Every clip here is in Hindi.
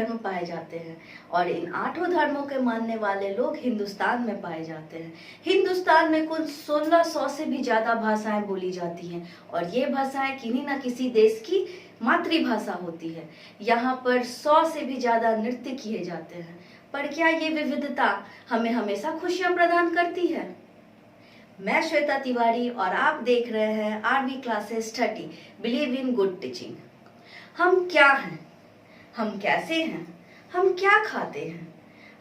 धर्म पाए जाते हैं और इन 8 धर्मों के मानने वाले लोग हिंदुस्तान में पाए जाते हैं। हिंदुस्तान में कुल 1600 से भी ज़्यादा भाषाएं बोली जाती हैं और ये भाषाएं किन्हीं ना किसी देश की मातृभाषा होती है। यहाँ पर 100 से भी ज़्यादा नृत्य किए जाते हैं। पर क्या ये विविधता हमें हमेशा खुशियाँ प्रदान करती है? मैं श्वेता तिवारी और आप देख रहे हैं RV classes 30 believe in good teaching. हम क्या हैं? हम कैसे हैं? हम क्या खाते हैं?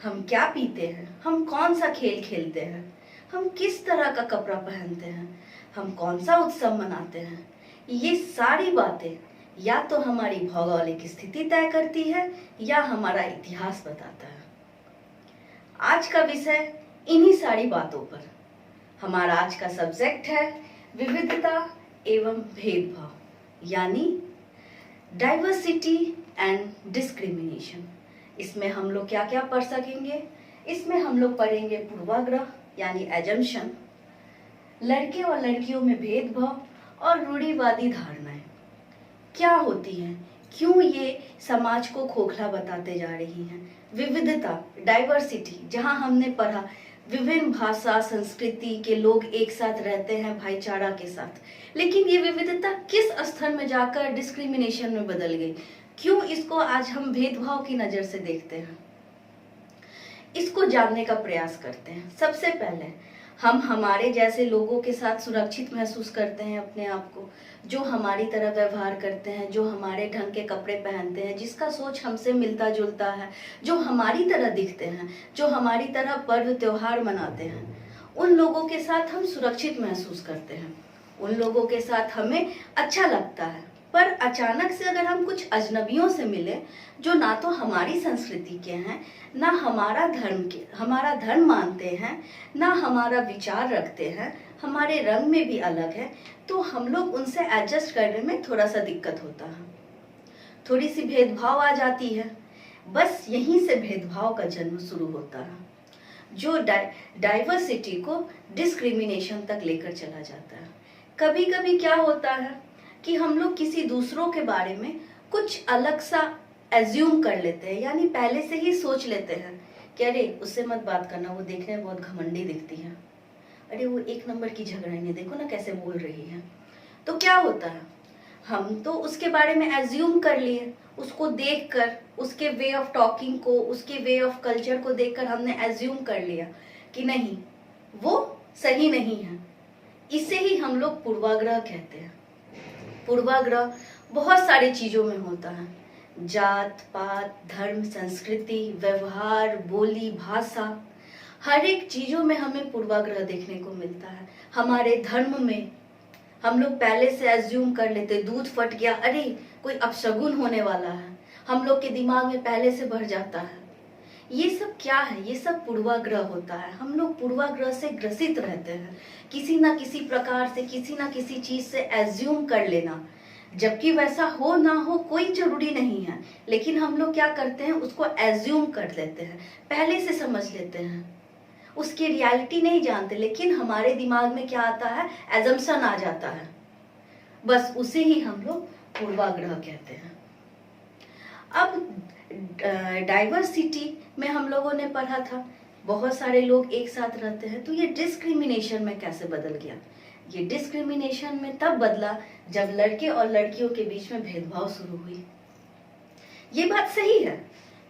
हम क्या पीते हैं? हम कौन सा खेल खेलते हैं? हम किस तरह का कपड़ा पहनते हैं? हम कौन सा उत्सव मनाते हैं? ये सारी बातें या तो हमारी भौगोलिक स्थिति तय करती है या हमारा इतिहास बताता है। आज का विषय इन्हीं सारी बातों पर। हमारा आज का सब्जेक्ट है विविधता एवं भेदभाव, यानी डाइवर्सिटी एंड डिस्क्रिमिनेशन। इसमें हम लोग क्या क्या पढ़ सकेंगे? इसमें हम लोग पढ़ेंगे पूर्वाग्रह यानी एजम्पशन, लड़के और लड़कियों में भेदभाव और रूढ़िवादी धारणाएं क्या होती हैं, क्यों ये समाज को खोखला बताते जा रही हैं। विविधता, डाइवर्सिटी, जहां हमने पढ़ा विभिन्न भाषा संस्कृति के लोग एक साथ रहते हैं भाईचारा के साथ, लेकिन ये विविधता किस स्तर में जाकर डिस्क्रिमिनेशन में बदल गई? क्यों इसको आज हम भेदभाव की नजर से देखते हैं? इसको जानने का प्रयास करते हैं। सबसे पहले हम हमारे जैसे लोगों के साथ सुरक्षित महसूस करते हैं अपने आप को, जो हमारी तरह व्यवहार करते हैं, जो हमारे ढंग के कपड़े पहनते हैं, जिसका सोच हमसे मिलता जुलता है, जो हमारी तरह दिखते हैं, जो हमारी तरह पर्व त्योहार मनाते हैं, उन लोगों के साथ हम सुरक्षित महसूस करते हैं, उन लोगों के साथ हमें अच्छा लगता है। पर अचानक से अगर हम कुछ अजनबियों से मिले जो ना तो हमारी संस्कृति के हैं, ना हमारा धर्म मानते हैं, ना हमारा विचार रखते हैं, हमारे रंग में भी अलग है, तो हम लोग उनसे एडजस्ट करने में थोड़ा सा दिक्कत होता है, थोड़ी सी भेदभाव आ जाती है। बस यहीं से भेदभाव का जन्म शुरू होता है, जो डाइवर्सिटी को डिस्क्रिमिनेशन तक लेकर चला जाता है। कभी कभी क्या होता है कि हम लोग किसी दूसरों के बारे में कुछ अलग सा एज्यूम कर लेते हैं, यानी पहले से ही सोच लेते हैं कि अरे उससे मत बात करना, वो देखने में बहुत घमंडी दिखती है, अरे वो एक नंबर की झगड़ाइयाँ, देखो ना कैसे बोल रही है। तो क्या होता है, हम तो उसके बारे में एज्यूम कर लिए, उसको देखकर, उसके वे ऑफ टॉकिंग को, उसके वे ऑफ कल्चर को देखकर हमने एज्यूम कर लिया कि नहीं, वो सही नहीं है। इसे ही हम लोग पूर्वाग्रह कहते हैं। पूर्वाग्रह बहुत सारी चीजों में होता है, जात पात, धर्म, संस्कृति, व्यवहार, बोली, भाषा, हर एक चीजों में हमें पूर्वाग्रह देखने को मिलता है। हमारे धर्म में हम लोग पहले से एज्यूम कर लेते, दूध फट गया, अरे कोई अपशगुन होने वाला है, हम लोग के दिमाग में पहले से भर जाता है। ये सब क्या है? ये सब पूर्वाग्रह होता है। हम लोग पूर्वाग्रह से ग्रसित रहते हैं, किसी ना किसी प्रकार से, किसी ना किसी चीज से एज्यूम कर लेना, जबकि वैसा हो ना हो कोई जरूरी नहीं है, लेकिन हम लोग क्या करते हैं, उसको एज्यूम कर लेते हैं, पहले से समझ लेते हैं, उसकी रियलिटी नहीं जानते, लेकिन हमारे दिमाग में क्या आता है, एजम्पशन आ जाता है, बस उसे ही हम लोग पूर्वाग्रह कहते हैं। अब डाइवर्सिटी में हम लोगों ने पढ़ा था बहुत सारे लोग एक साथ रहते हैं, तो ये डिस्क्रिमिनेशन में कैसे बदल गया? ये डिस्क्रिमिनेशन में तब बदला जब लड़के और लड़कियों के बीच में भेदभाव शुरू हुई। ये बात सही है,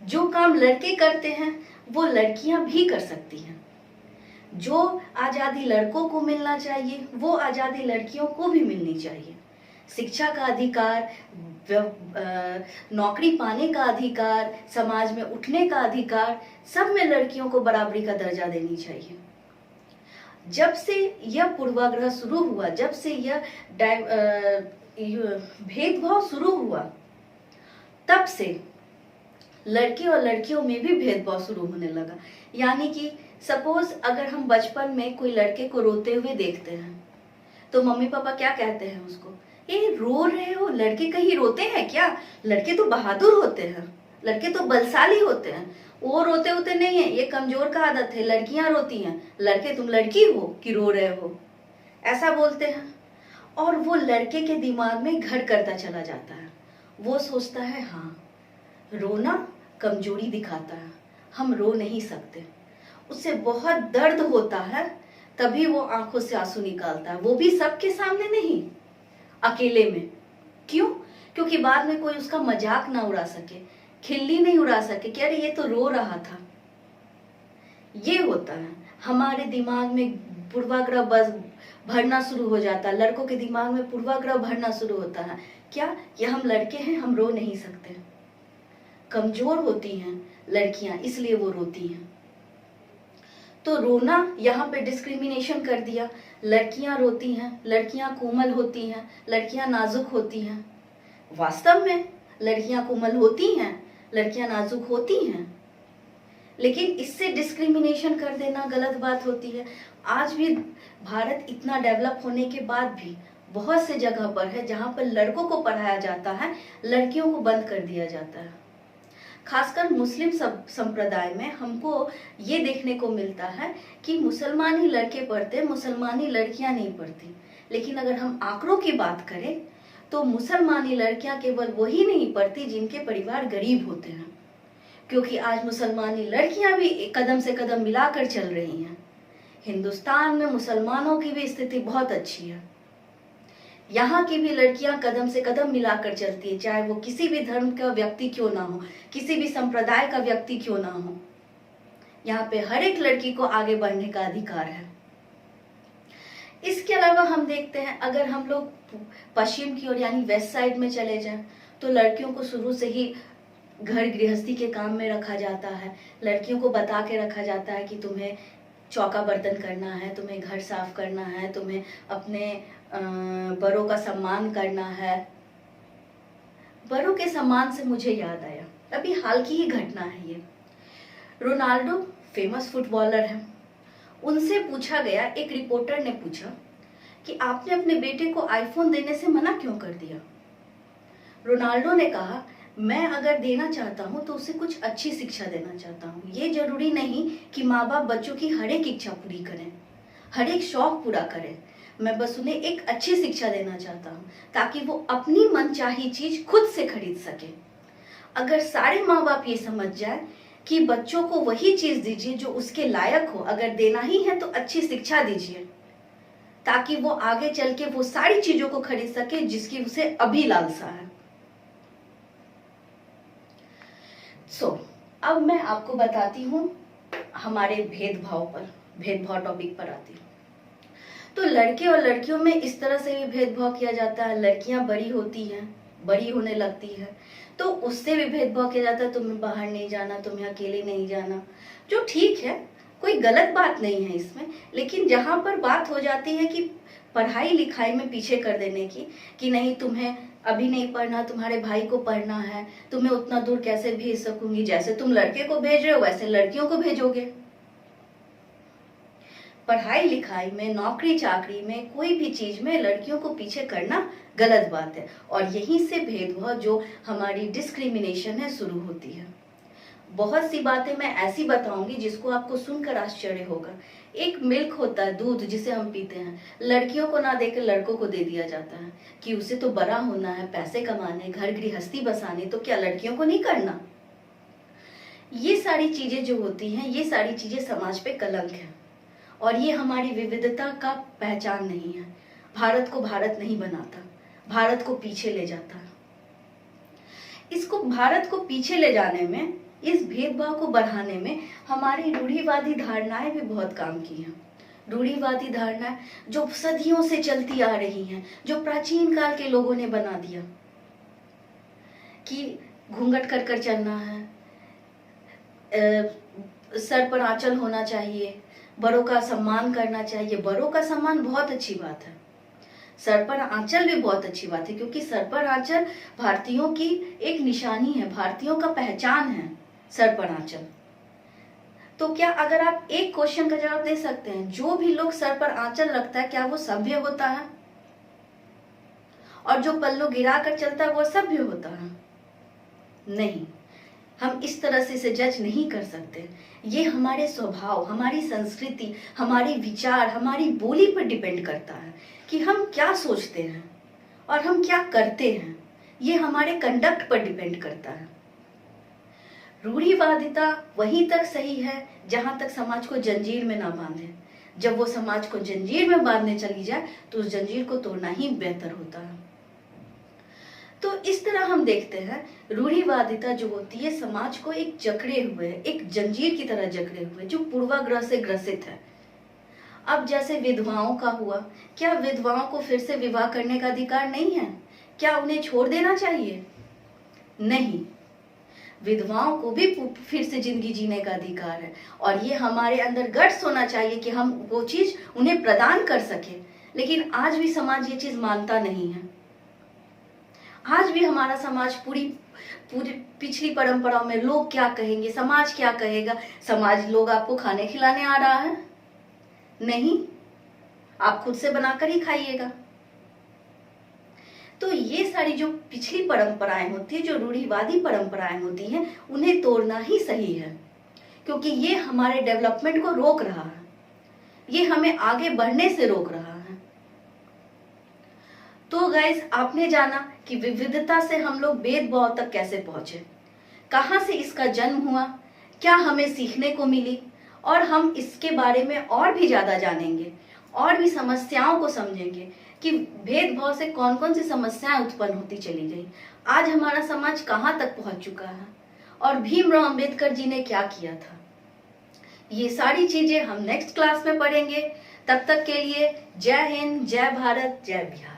जो काम लड़के करते हैं वो लड़कियां भी कर सकती हैं। जो आजादी लड़कों को मिलना चाहिए वो आजादी लड़कियों को भी मिलनी चाहिए। शिक्षा का अधिकार, नौकरी पाने का अधिकार, समाज में उठने का अधिकार, सब में लड़कियों को बराबरी का दर्जा देनी चाहिए। जब से यह पूर्वाग्रह शुरू हुआ, जब से यह भेदभाव शुरू हुआ, तब से लड़के और लड़कियों में भी भेदभाव शुरू होने लगा। यानी कि सपोज अगर हम बचपन में कोई लड़के को रोते हुए देखते हैं तो मम्मी पापा क्या कहते हैं उसको, ये रो रहे हो, लड़के कहीं रोते हैं क्या? लड़के तो बहादुर होते हैं, लड़के तो बलशाली होते हैं, वो रोते होते नहीं है, ये कमजोर का आदत है, लड़कियां रोती हैं, लड़के तुम लड़की हो कि रो रहे हो, ऐसा बोलते हैं। और वो लड़के के दिमाग में घर करता चला जाता है, वो सोचता है हाँ रोना कमजोरी दिखाता है, हम रो नहीं सकते। उसे बहुत दर्द होता है, तभी वो आंखों से आंसू निकालता है, वो भी सबके सामने नहीं, अकेले में। क्यों? क्योंकि बाद में कोई उसका मजाक ना उड़ा सके, खिल्ली नहीं उड़ा सके कि अरे ये तो रो रहा था। ये होता है, हमारे दिमाग में पूर्वाग्रह बस भरना शुरू हो जाता है, लड़कों के दिमाग में पूर्वाग्रह भरना शुरू होता है। क्या? कि हम लड़के हैं, हम रो नहीं सकते, कमजोर होती हैं लड़कियां, इसलिए वो रोती हैं। तो रोना यहाँ पे डिस्क्रिमिनेशन कर दिया। लड़कियां रोती हैं, लड़कियां कोमल होती हैं, लड़कियां नाजुक होती हैं। वास्तव में लड़कियां कोमल होती हैं, लड़कियां नाजुक होती हैं, लेकिन इससे डिस्क्रिमिनेशन कर देना गलत बात होती है। आज भी भारत इतना डेवलप होने के बाद भी बहुत से जगह पर है जहाँ पर लड़कों को पढ़ाया जाता है, लड़कियों को बंद कर दिया जाता है। खासकर मुस्लिम संप्रदाय में हमको ये देखने को मिलता है कि मुसलमान ही लड़के पढ़ते, मुसलमानी लड़कियां नहीं पढ़ती। लेकिन अगर हम आंकड़ों की बात करें तो मुसलमानी लड़कियां केवल वही नहीं पढ़ती जिनके परिवार गरीब होते हैं, क्योंकि आज मुसलमानी लड़कियां भी कदम से कदम मिलाकर चल रही हैं। हिंदुस्तान में मुसलमानों की भी स्थिति बहुत अच्छी है, यहाँ की भी लड़कियां कदम से कदम मिलाकर चलती है, चाहे वो किसी भी धर्म का व्यक्ति क्यों ना हो, किसी भी संप्रदाय का व्यक्ति क्यों ना हो। यहाँ पे हर एक लड़की को आगे बढ़ने का अधिकार है। इसके अलावा हम देखते हैं, अगर हम लोग पश्चिम की ओर यानी वेस्ट साइड में चले जाएं, तो लड़कियों को शुरू से ही घर गृहस्थी के काम में रखा जाता है। लड़कियों को बता के रखा जाता है कि तुम्हें चौका बर्तन करना है, तुम्हें घर साफ करना है, तुम्हें अपने बड़ों का सम्मान करना है। बड़ों के सम्मान से मुझे याद आया, अभी हाल की ही घटना है ये। रोनाल्डो फेमस फुटबॉलर है, उनसे पूछा गया, एक रिपोर्टर ने पूछा कि आपने अपने बेटे को आईफोन देने से मना क्यों कर दिया। रोनाल्डो ने कहा, मैं अगर देना चाहता हूं तो उसे कुछ अच्छी शिक्षा देना चाहता हूं। ये जरूरी नहीं कि माँ बाप बच्चों की हर एक इच्छा पूरी करें, हर एक शौक पूरा करें। मैं बस उन्हें एक अच्छी शिक्षा देना चाहता हूँ ताकि वो अपनी मनचाही चीज खुद से खरीद सके। अगर सारे माँ बाप ये समझ जाए कि बच्चों को वही चीज दीजिए जो उसके लायक हो, अगर देना ही है तो अच्छी शिक्षा दीजिए ताकि वो आगे चल के वो सारी चीजों को खरीद सके जिसकी उसे अभी लालसा है। अब मैं आपको बताती हूँ हमारे भेदभाव टॉपिक पर आती हूँ। तो लड़के और लड़कियों में इस तरह से भी भेदभाव किया जाता है। लड़कियां बड़ी होती हैं, बड़ी होने लगती है तो उससे भी भेदभाव किया जाता है, तुम्हें बाहर नहीं जाना, तुम्हें अकेले नहीं जाना, जो ठीक है, कोई गलत बात नहीं है इसमें। लेकिन जहां पर बात हो जाती है कि पढ़ाई लिखाई में पीछे कर देने की, कि नहीं तुम्हें अभी नहीं पढ़ना, तुम्हारे भाई को पढ़ना है, तुम्हें उतना दूर कैसे भेज सकूंगी, जैसे तुम लड़के को भेज रहे हो वैसे लड़कियों को भेजोगे। पढ़ाई लिखाई में, नौकरी चाकरी में, कोई भी चीज में लड़कियों को पीछे करना गलत बात है। और यहीं से भेदभाव, जो हमारी डिस्क्रिमिनेशन है, शुरू होती है। बहुत सी बातें मैं ऐसी बताऊंगी जिसको आपको सुनकर आश्चर्य होगा। एक मिल्क होता है, दूध जिसे हम पीते हैं, लड़कियों को ना देकर लड़कों को दे दिया जाता है कि उसे तो बड़ा होना है, पैसे कमाने, घर गृहस्थी बसाने, तो क्या लड़कियों को नहीं करना। ये सारी चीजें जो होती हैं, ये सारी चीजें समाज पे कलंक है और ये हमारी विविधता का पहचान नहीं है। भारत को भारत नहीं बनाता, भारत को पीछे ले जाता है। इसको भारत को पीछे ले जाने में, इस भेदभाव को बढ़ाने में हमारी रूढ़िवादी धारणाएं भी बहुत काम की हैं। रूढ़िवादी धारणाएं जो सदियों से चलती आ रही हैं, जो प्राचीन काल के लोगों ने बना दिया कि घूंघट कर कर चलना है, सर पर आंचल होना चाहिए, बड़ों का सम्मान करना चाहिए। बड़ों का सम्मान बहुत अच्छी बात है, सर पर आंचल भी बहुत अच्छी बात है, क्योंकि सर पर आंचल भारतीयों की एक निशानी है, भारतीयों का पहचान है सर पर आंचल। तो क्या अगर आप एक क्वेश्चन का जवाब दे सकते हैं, जो भी लोग सर पर आंचल रखता है क्या वो सभ्य होता है? और जो पल्लू गिरा कर चलता है वो सभ्य होता है? नहीं, हम इस तरह से इसे जज नहीं कर सकते। ये हमारे स्वभाव, हमारी संस्कृति, हमारे विचार, हमारी बोली पर डिपेंड करता है कि हम क्या सोचते हैं और हम क्या करते हैं। ये हमारे कंडक्ट पर डिपेंड करता है। रूढ़िवादिता वहीं तक सही है जहां तक समाज को जंजीर में ना बांधे। जब वो समाज को जंजीर में बांधने चली जाए तो उस जंजीर को तोड़ना ही बेहतर होता है। तो इस तरह हम देखते हैं रूढ़िवादिता जो होती है समाज को एक जकड़े हुए, एक जंजीर की तरह जकड़े हुए, जो पूर्वाग्रह से ग्रसित है। अब जैसे विधवाओं का हुआ, क्या विधवाओं को फिर से विवाह करने का अधिकार नहीं है? क्या उन्हें छोड़ देना चाहिए? नहीं, विधवाओं को भी फिर से जिंदगी जीने का अधिकार है और ये हमारे अंदर गट्स होना चाहिए कि हम वो चीज उन्हें प्रदान कर सके। लेकिन आज भी समाज ये चीज मानता नहीं है। आज भी हमारा समाज पूरी पूरी पिछली परंपराओं में लोग क्या कहेंगे, समाज क्या कहेगा। समाज, लोग आपको खाने खिलाने आ रहा है? नहीं, आप खुद से बनाकर ही खाइएगा। तो ये सारी जो पिछली परंपराएं होती है, जो रूढ़िवादी परंपराएं होती हैं, उन्हें तोड़ना ही सही है, क्योंकि ये हमारे डेवलपमेंट को रोक रहा है, ये हमें आगे बढ़ने से रोक रहा है। तो गाइस, आपने जाना कि विविधता से हम लोग भेदभाव तक कैसे पहुंचे, कहां से इसका जन्म हुआ, क्या हमें सीखने को मिली, और हम इसके बारे में और भी ज्यादा जानेंगे और भी समस्याओं को समझेंगे कि भेदभाव से कौन कौन सी समस्याएं उत्पन्न होती चली गई, आज हमारा समाज कहां तक पहुंच चुका है, और भीमराव अंबेडकर जी ने क्या किया था। ये सारी चीजें हम नेक्स्ट क्लास में पढ़ेंगे। तब तक के लिए जय हिंद, जय भारत, जय बिहार।